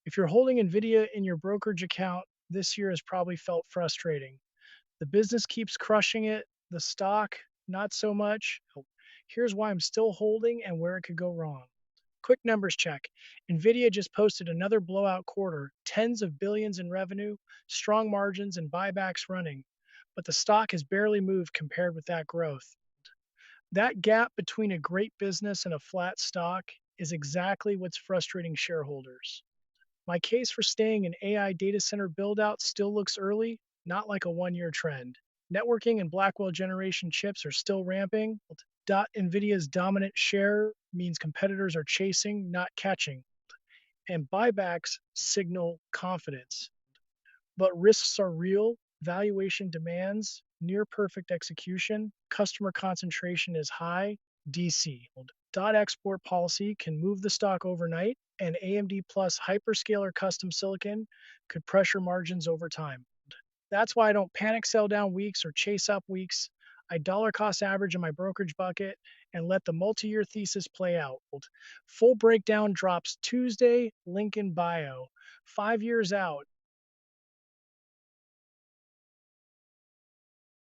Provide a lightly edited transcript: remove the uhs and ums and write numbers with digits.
If you're holding NVIDIA in your brokerage account, this year has probably felt frustrating. The business keeps crushing it, the stock, not so much. Here's why I'm still holding and where it could go wrong. Quick numbers check. NVIDIA just posted another blowout quarter, tens of billions in revenue, strong margins, and buybacks running. But the stock has barely moved compared with that growth. That gap between a great business and a flat stock is exactly what's frustrating shareholders. My case for staying in AI data center buildout still looks early, not like a 1 year trend. Networking and Blackwell generation chips are still ramping. NVIDIA's dominant share means competitors are chasing, not catching. And buybacks signal confidence. But risks are real, valuation demands, near perfect execution, customer concentration is high, DC. Dot export policy can move the stock overnight, and AMD plus hyperscaler custom silicon could pressure margins over time. That's why I don't panic sell down weeks or chase up weeks. I dollar cost average in my brokerage bucket and let the multi year thesis play out. Full breakdown drops Tuesday, link in bio. 5 years out,